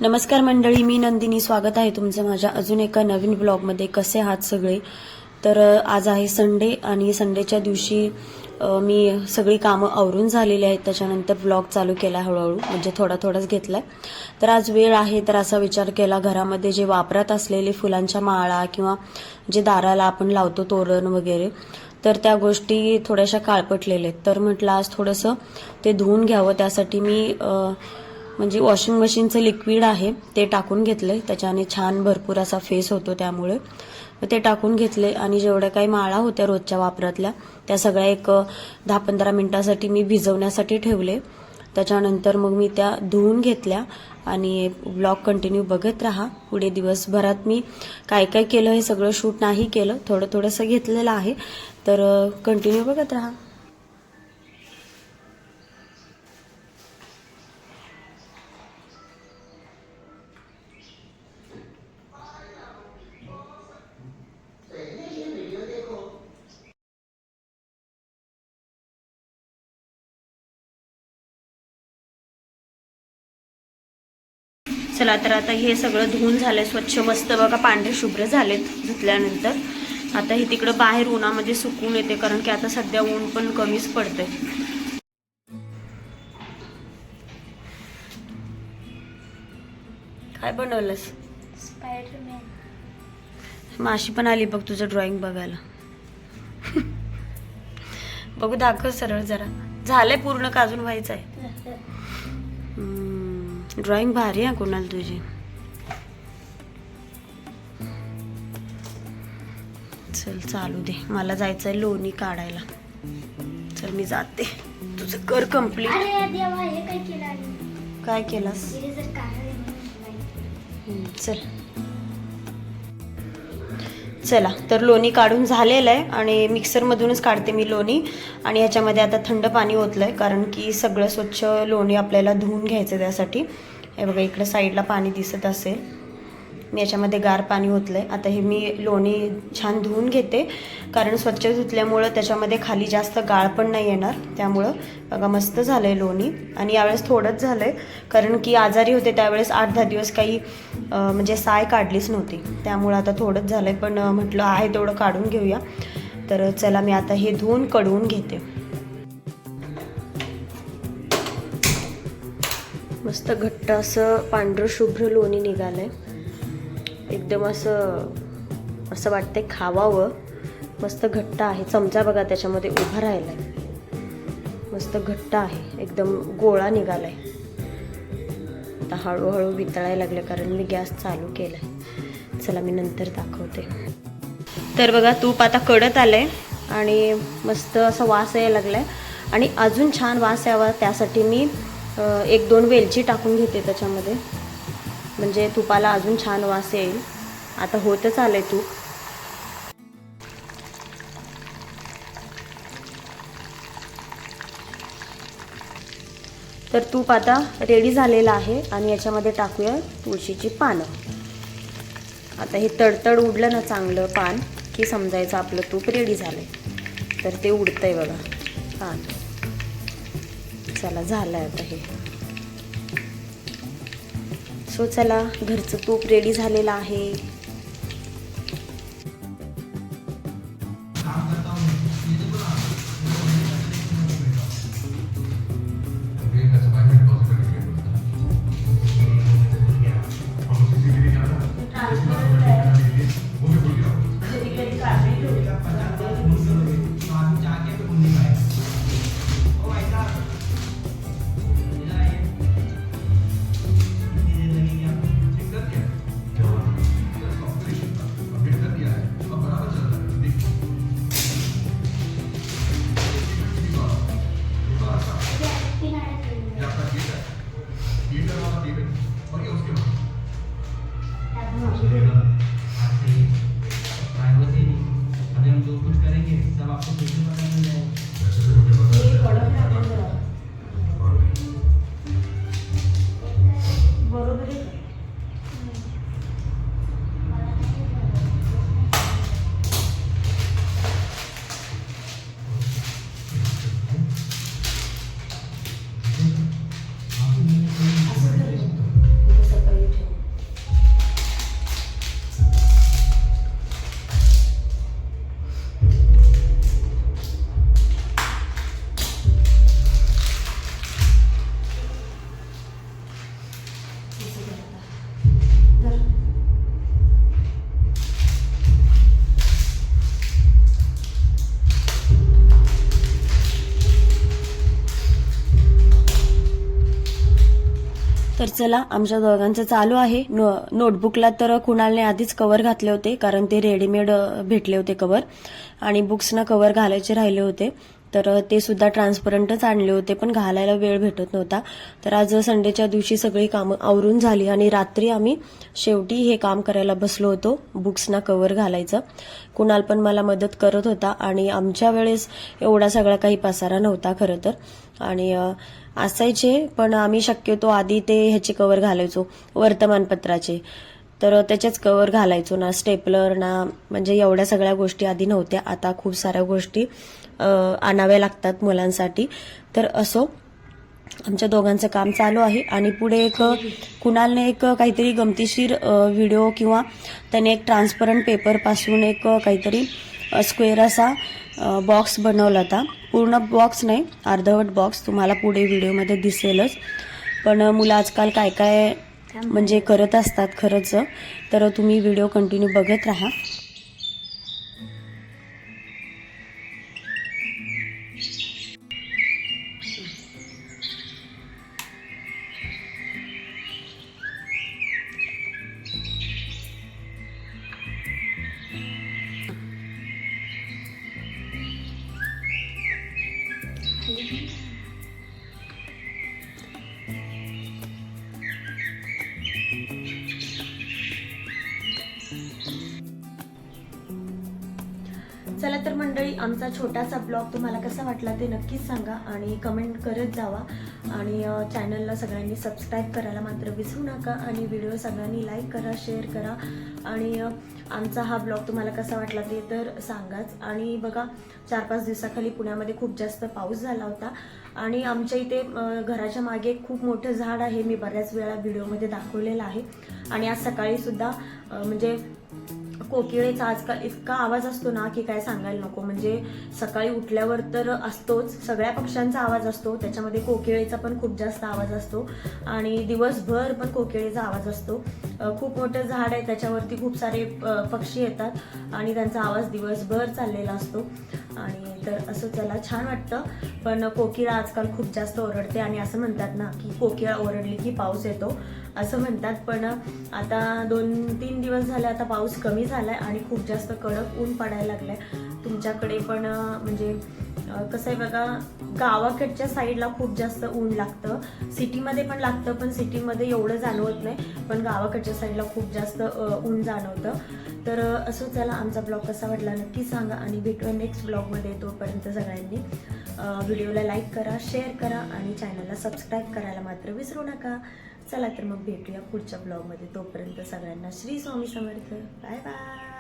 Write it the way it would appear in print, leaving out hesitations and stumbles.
नमस्कार मंडळी, मी नंदिनी. स्वागत आहे तुमचं माझ्या अजून एका नवीन ब्लॉगमध्ये. कसे आहात सगळे? तर आज आहे संडे आणि संडेच्या दिवशी मी सगळी कामं आवरून झालेली आहेत. त्याच्यानंतर ब्लॉग चालू केला हळूहळू, म्हणजे थोडाच घेतलाय. तर आज वेळ आहे तर असा विचार केला, घरामध्ये जे वापरात असलेले फुलांच्या माळा किंवा जे दाराला आपण लावतो तोरण वगैरे, तर त्या गोष्टी थोड्याशा काळपटलेल्या आहेत. तर म्हटलं आज थोडंसं ते धुवून घ्यावं. त्यासाठी मी म्हणजे वॉशिंग मशीनचं लिक्विड आहे ते टाकून घेतलंय. त्याच्याने छान भरपूर असा फेस होतो, त्यामुळे ते टाकून घेतले. आणि जेवढ्या काही माळा होत्या रोजच्या वापरातल्या त्या सगळ्या एक 10-15 मिनिटासाठी मी भिजवण्यासाठी ठेवले. त्याच्यानंतर मग मी त्या धुवून घेतल्या. आणि ब्लॉग कंटिन्यू बघत राहा. पुढे दिवसभरात मी काय काय केलं हे सगळं शूट नाही केलं, थोडंसं घेतलेलं आहे. तर कंटिन्यू बघत राहा. चला, तर आता हे सगळं धुवून झालंय स्वच्छ, मस्त बघा पांढरे शुभ्र झालेत धुतल्यानंतर. आता हे तिकडं बाहेर उन्हामध्ये सुकून येते, कारण की आता सध्या ऊन पण कमीच पडतंय. काय बनवलंस? स्पायडरमॅन. माशी पण आली बघ तुझं ड्रॉइंग बघायला. बघू, दाखव सरळ जरा. झालंय पूर्ण का अजून व्हायचं आहे? ड्रॉइंग भारी आहे कोणाला तुझी. चल चालू दे, मला जायचंय लोणी काढायला. चल मी जाते, तुझं कर कम्प्लीट. काय केलास? चल चला, तर लोणी काढून झालेलं आहे आणि मिक्सरमधूनच काढते मी लोणी. आणि ह्याच्यामध्ये आता थंड पाणी ओतलंय, कारण की सगळं स्वच्छ लोणी आपल्याला धुवून घ्यायचं. त्यासाठी हे बघा, इकडं साईडला पाणी दिसत असेल, मी याच्यामध्ये गार पाणी ओतलंय. आता हे मी लोणी छान धुवून घेते, कारण स्वच्छ धुतल्यामुळं त्याच्यामध्ये खाली जास्त गाळ पण नाही येणार. त्यामुळं बघा मस्त झालंय लोणी. आणि यावेळेस थोडंच झालंय, कारण की आजारी होते त्यावेळेस 8-10 दिवस काही म्हणजे साय काढलीच नव्हती. त्यामुळं आता थोडंच झालंय, पण म्हटलं आहे तेवढं काढून घेऊया. तर चला, मी आता हे धुवून कढवून घेते. मस्त घट्ट असं पांढरं शुभ्र लोणी निघालंय. एकदम असं वाटतंय खावावं. मस्त घट्ट आहे. चमचा बघा त्याच्यामध्ये उभा राहिलाय. मस्त घट्ट आहे, एकदम गोळा निघालाय. आता हळूहळू वितळायला लागले, कारण मी गॅस चालू केलाय. चला, मी नंतर दाखवते. तर बघा, तूप आता कडत आलंय आणि मस्त असा वास यायला लागलाय. आणि अजून छान वास यावा त्यासाठी मी 1-2 वेलची टाकून घेते त्याच्यामध्ये, म्हणजे तुपाला अजून छान वास येईल. आता होतच आलंय तूप. तर तूप आता रेडी झालेलं आहे आणि याच्यामध्ये टाकूया तुळशीची पानं. आता हे तडतड उडलं ना चांगलं पान, की समजायचं आपलं तूप रेडी झालंय. तर ते उडतंय बघा पान. चला, झालंय आता हे. सो चला, घरचं तूप रेडी झालेलं आहे. तर चला, आमच्या दोघांचं चालू आहे. नोटबुकला तर कुणालने आधीच कव्हर घातले होते, कारण ते रेडीमेड भेटले होते कव्हर, आणि बुक्सना कव्हर घालायचे राहिले होते. तर ते सुद्धा ट्रान्सपरंटच आणले होते, पण घालायला वेळ भेटत नव्हता. तर आज संडेच्या दिवशी सगळी कामं आवरून झाली आणि रात्री आम्ही शेवटी हे काम करायला बसलो होतो, बुक्सना कव्हर घालायचं. कुणाल पण मला मदत करत होता आणि आमच्या वेळेस एवढा सगळा काही पसारा नव्हता खरं तर, आणि असायचे, पण आम्ही शक्यतो आधी ते ह्याचे कव्हर घालायचो, वर्तमानपत्राचे. तर त्याचेच कव्हर घालायचो ना, स्टेपलर ना, म्हणजे एवढ्या सगळ्या गोष्टी आधी नव्हत्या. आता खूप साऱ्या गोष्टी आणाव्या लागतात मुलांसाठी. तर असो, आमच्या दोघांचं काम चालू आहे. आणि पुढे एक कुणालने एक काहीतरी गमतीशीर व्हिडिओ, किंवा त्याने एक ट्रान्सपरंट पेपर पासून एक काहीतरी स्क्वेअर असा बॉक्स बनवला होता. पूर्ण बॉक्स नाही, अर्धवट बॉक्स, तुम्हाला पुढे व्हिडिओमध्ये दिसेलच. पण मुलं आजकाल काय काय म्हणजे करत असतात खरंच. तर तुम्ही व्हिडिओ कंटिन्यू बघत राहा. चला तर मंडळी, आमचा छोटासा ब्लॉग तुम्हाला कसा वाटला ते नक्कीच सांगा आणि कमेंट करत जावा. आणि चॅनलला सगळ्यांनी सबस्क्राईब करायला मात्र विसरू नका. आणि व्हिडिओ सगळ्यांनी लाईक करा, शेअर करा. आणि आमचा हा ब्लॉग तुम्हाला कसा वाटला ते तर सांगाच. आणि बघा, 4-5 दिवसाखाली पुण्यामध्ये खूप जास्त पाऊस झाला होता. आणि आमच्या इथे घराच्या मागे खूप मोठं झाड आहे, मी बऱ्याच वेळा व्हिडिओमध्ये दाखवलेलं आहे. आणि आज सकाळी सुद्धा म्हणजे कोकिळेचा आजकाल इतका आवाज असतो ना की काय सांगायला नको. म्हणजे सकाळी उठल्यावर तर असतोच, सगळ्या पक्ष्यांचा आवाज असतो, त्याच्यामध्ये कोकिळेचा पण खूप जास्त आवाज असतो. आणि दिवसभर पण कोकिळेचा आवाज असतो. खूप मोठं झाड आहे, त्याच्यावरती खूप सारे पक्षी येतात आणि त्यांचा आवाज दिवसभर चाललेला असतो. आणि तर असं चला, छान वाटतं. पण कोकिळा आजकाल खूप जास्त ओरडते आणि असं म्हणतात ना की कोकिळा ओरडली की पाऊस येतो, असं म्हणतात. पण आता 2-3 दिवस झाले आता पाऊस कमी झालाय आणि खूप जास्त कडक ऊन पडायला लागलाय. तुमच्याकडे पण म्हणजे कसं आहे बघा, गावाकडच्या साईडला खूप जास्त ऊन लागतं, सिटीमध्ये पण लागतं, पण सिटीमध्ये एवढं जाणवत नाही, पण गावाकडच्या साईडला खूप जास्त ऊन जाणवतं. तर असं चला, आमचा ब्लॉग कसा वाटला नक्की सांगा आणि भेटूया नेक्स्ट ब्लॉगमध्ये. तोपर्यंत सगळ्यांनी व्हिडिओला लाईक करा, शेअर करा आणि चॅनलला सबस्क्राईब करायला मात्र विसरू नका. चला तर मग भेटूया पुढच्या ब्लॉगमध्ये. तोपर्यंत सगळ्यांना श्री स्वामी समर्थ. Bye bye.